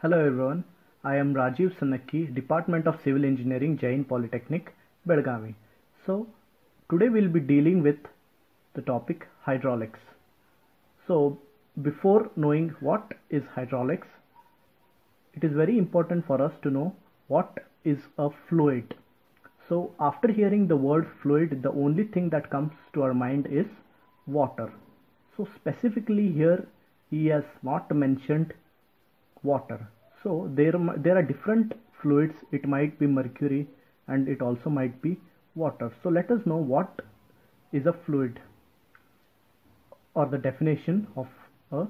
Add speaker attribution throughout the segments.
Speaker 1: Hello everyone, I am Rajiv Sanakki, Department of Civil Engineering, Jain Polytechnic, Belgavi. So today we'll be dealing with the topic hydraulics. So before knowing what is hydraulics, it is very important for us to know what is a fluid. So after hearing the word fluid, the only thing that comes to our mind is water. So specifically here he has not mentioned water. So there are different fluids. It might be mercury and it also might be water. So let us know what is a fluid or the definition of a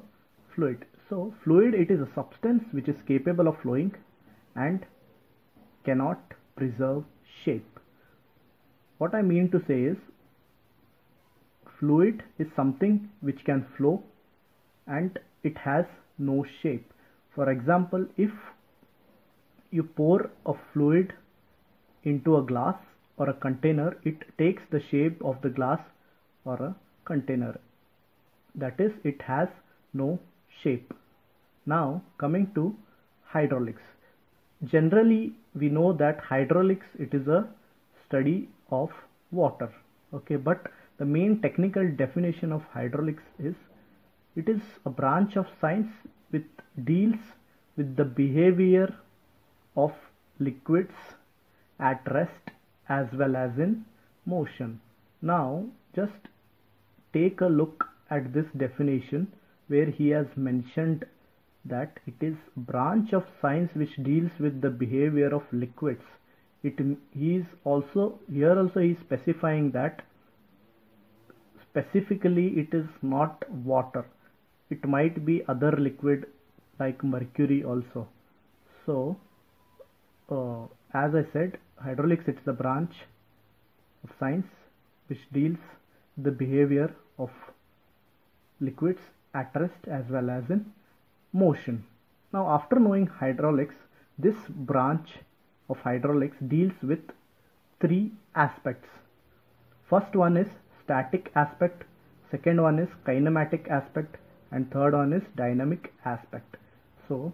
Speaker 1: fluid. So fluid, it is a substance which is capable of flowing and cannot preserve shape. What I mean to say is fluid is something which can flow and it has no shape. For example, if you pour a fluid into a glass or a container, it takes the shape of the glass or a container. That is, it has no shape. Now coming to hydraulics. Generally we know that hydraulics, it is a study of water. Okay, but the main technical definition of hydraulics is it is a branch of science which deals with the behavior of liquids at rest as well as in motion. Now just take a look at this definition where he has mentioned that it is branch of science which deals with the behavior of liquids. He is also specifying that specifically it is not water. It might be other liquid like mercury also. So as I said, hydraulics, it's the branch of science which deals the behavior of liquids at rest as well as in motion. Now after knowing hydraulics, this branch of hydraulics deals with three aspects. First one is static aspect, second one is kinematic aspect, and third one is dynamic aspect. So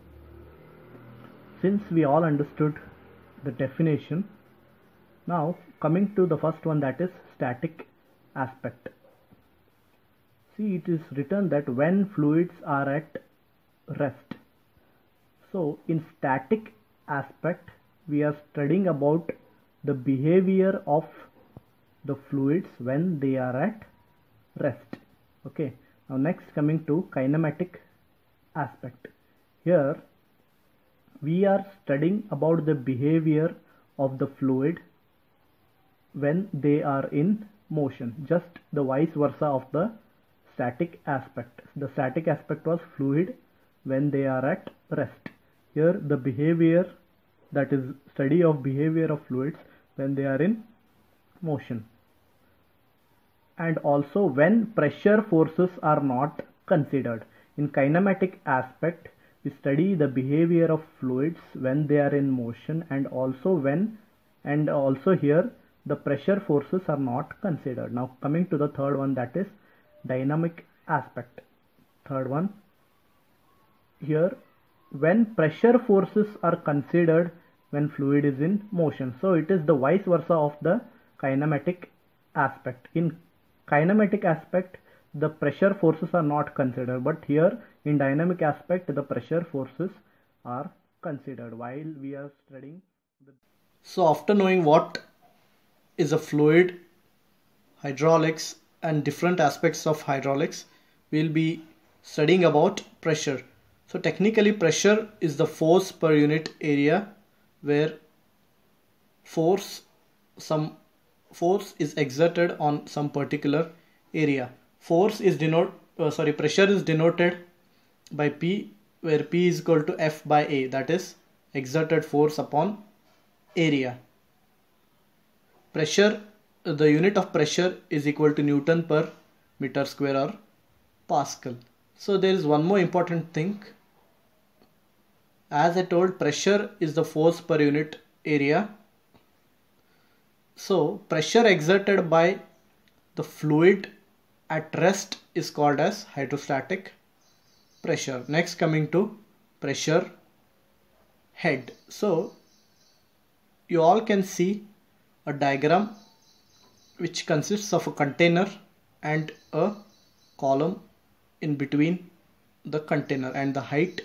Speaker 1: since we all understood the definition, now coming to the first one, that is static aspect. See, it is written that when fluids are at rest. So in static aspect we are studying about the behavior of the fluids when they are at rest. Okay, now next coming to kinematic aspect. Here we are studying about the behavior of the fluid when they are in motion, just the vice versa of the static aspect. The static aspect was fluid when they are at rest. Here the behavior, that is study of behavior of fluids when they are in motion. And also when pressure forces are not considered. In kinematic aspect we study the behavior of fluids when they are in motion, and also here the pressure forces are not considered. Now coming to the third one, that is dynamic aspect. Third one, here when pressure forces are considered when fluid is in motion. So it is the vice versa of the kinematic aspect. In kinematic aspect the pressure forces are not considered, but here in dynamic aspect the pressure forces are considered while we are studying So after knowing what is a fluid, hydraulics and different aspects of hydraulics, we will be studying about pressure. So technically pressure is the force per unit area where force is exerted on some particular area. Pressure is denoted by P, where P is equal to F by A, that is exerted force upon area. Pressure, the unit of pressure is equal to Newton per meter square or Pascal. So there is one more important thing. As I told, pressure is the force per unit area. So pressure exerted by the fluid at rest is called as hydrostatic pressure. Next coming to pressure head. So you all can see a diagram which consists of a container and a column in between the container, and the height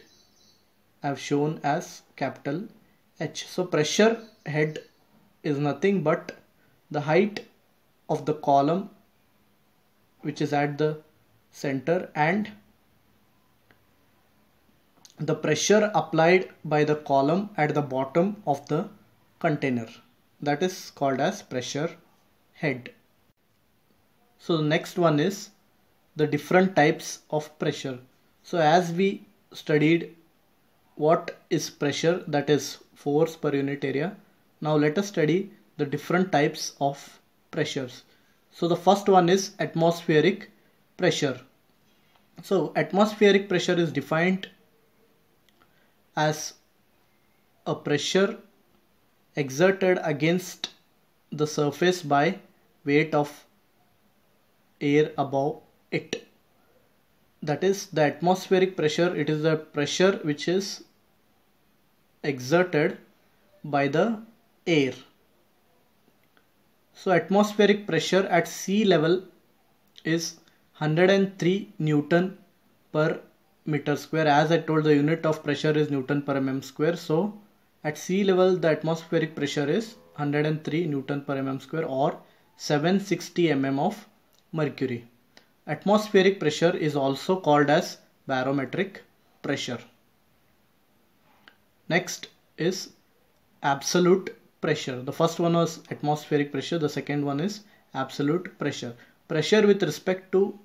Speaker 1: I have shown as capital H. So pressure head is nothing but the height of the column which is at the center and the pressure applied by the column at the bottom of the container. That is called as pressure head. So the next one is the different types of pressure. So as we studied what is pressure, that is force per unit area, now let us study the different types of pressures. So the first one is atmospheric pressure. So atmospheric pressure is defined as a pressure exerted against the surface by weight of air above it. That is the atmospheric pressure. It is the pressure which is exerted by the air. So atmospheric pressure at sea level is 103 Newton per meter square. As I told, the unit of pressure is Newton per mm square. So at sea level the atmospheric pressure is 103 Newton per mm square or 760 mm of mercury. Atmospheric pressure is also called as barometric pressure. Next is absolute pressure. The first one was atmospheric pressure, the second one is absolute pressure. Pressure with respect to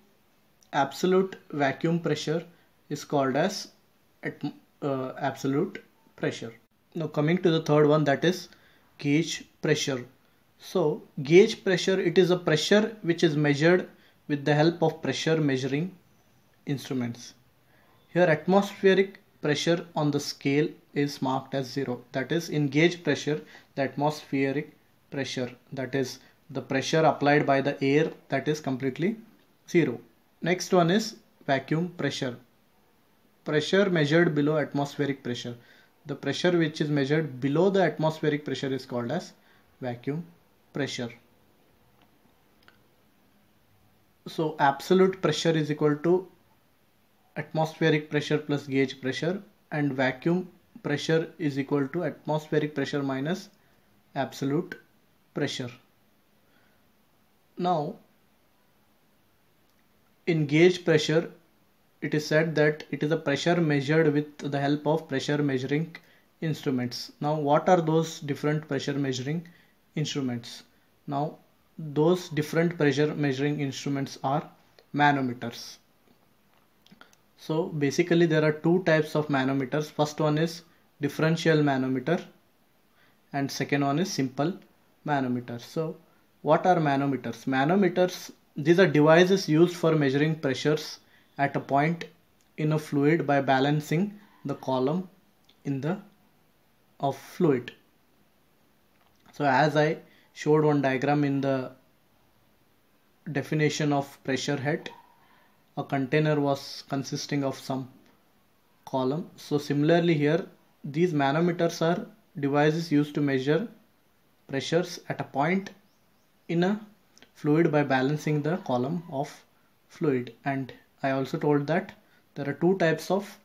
Speaker 1: absolute vacuum pressure is called as absolute pressure. Now coming to the third one, that is gauge pressure. So gauge pressure, it is a pressure which is measured with the help of pressure measuring instruments. Here atmospheric pressure on the scale is marked as 0. That is, in gauge pressure, the atmospheric pressure, that is the pressure applied by the air, that is completely 0. Next one is vacuum pressure. Pressure measured below atmospheric pressure. The pressure which is measured below the atmospheric pressure is called as vacuum pressure. So absolute pressure is equal to atmospheric pressure plus gauge pressure, and vacuum pressure is equal to atmospheric pressure minus absolute pressure. Now in gauge pressure, it is said that it is a pressure measured with the help of pressure measuring instruments. Now what are those different pressure measuring instruments? Now those different pressure measuring instruments are manometers. So basically there are two types of manometers. First one is differential manometer and second one is simple manometer. So what are manometers? Manometers, these are devices used for measuring pressures at a point in a fluid by balancing the column in the of fluid. So as I showed one diagram in the definition of pressure head, a container was consisting of some column. So similarly here, these manometers are devices used to measure pressures at a point in a fluid by balancing the column of fluid. And I also told that there are two types of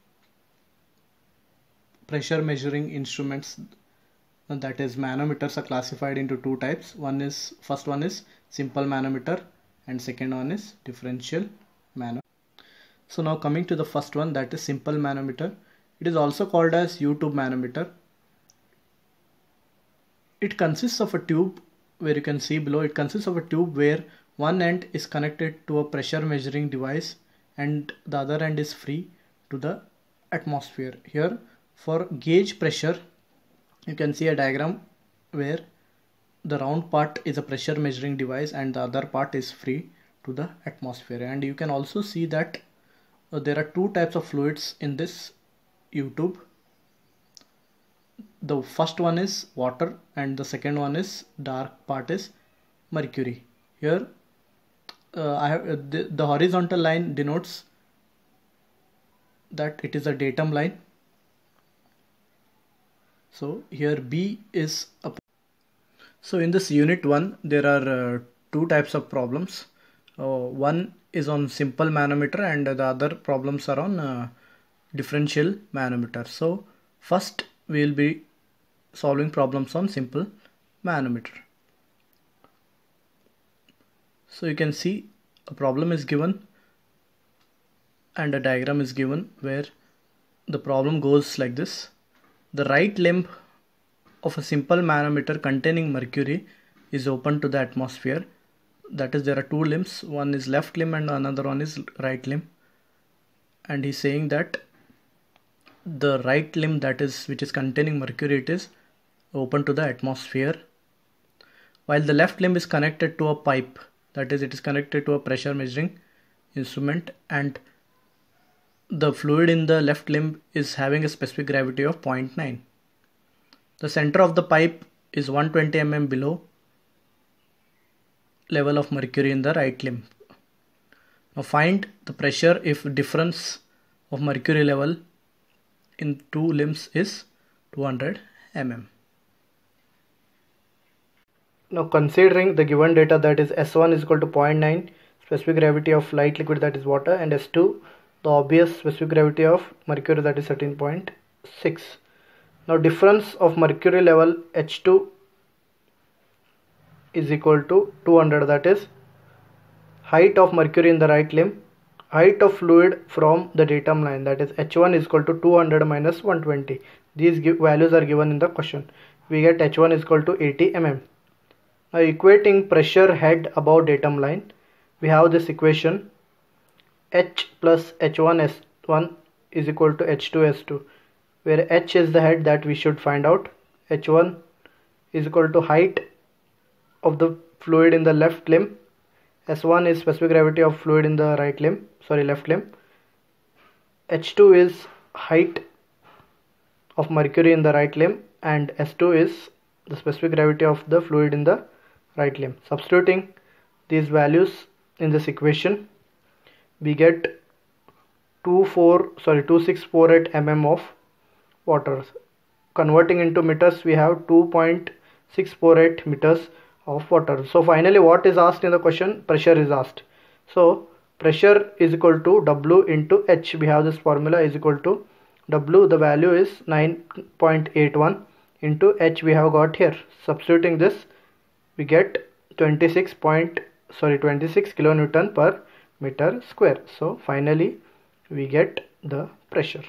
Speaker 1: pressure measuring instruments, and that is manometers are classified into two types. First one is simple manometer and second one is differential manometer. So now coming to the first one, that is simple manometer. It is also called as U-tube manometer. It consists of a tube, where you can see below, it consists of a tube where one end is connected to a pressure measuring device and the other end is free to the atmosphere. Here for gauge pressure, you can see a diagram where the round part is a pressure measuring device and the other part is free to the atmosphere. And you can also see that there are two types of fluids in this U-tube. The first one is water and the second one is dark part is mercury. Here I have the horizontal line denotes that it is a datum line, So here B is a. So in this unit 1 there are two types of problems. One is on simple manometer and the other problems are on differential manometer. So first we will be solving problems on simple manometer. So you can see a problem is given and a diagram is given where the problem goes like this. The right limb of a simple manometer containing mercury is open to the atmosphere. That is, there are two limbs, one is left limb and another one is right limb, and he's saying that the right limb, that is which is containing mercury, it is open to the atmosphere, while the left limb is connected to a pipe, that is it is connected to a pressure measuring instrument, and the fluid in the left limb is having a specific gravity of 0.9. The center of the pipe is 120 mm below level of mercury in the right limb. Now find the pressure if difference of mercury level in two limbs is 200 mm. Now considering the given data, that is S1 is equal to 0.9 specific gravity of light liquid, that is water, and S2 the obvious specific gravity of mercury, that is 13.6. Now difference of mercury level H2 is equal to 200, that is height of mercury in the right limb, height of fluid from the datum line, that is H1 is equal to 200 minus 120. These values are given in the question. We get H1 is equal to 80 mm. Now equating pressure head above datum line, we have this equation H plus H1 S1 is equal to H2 S2, where H is the head that we should find out. H1 is equal to height of the fluid in the left limb, S1 is specific gravity of fluid in the left limb, H2 is height of mercury in the right limb, and S2 is the specific gravity of the fluid in the right limb. Substituting these values in this equation, we get 2648 mm of water. Converting into meters, we have 2.648 meters of water. So finally what is asked in the question? Pressure is asked. So pressure is equal to W into H. We have this formula is equal to W, the value is 9.81 into H we have got here. Substituting this, we get 26 kilonewton per meter square. So finally we get the pressure.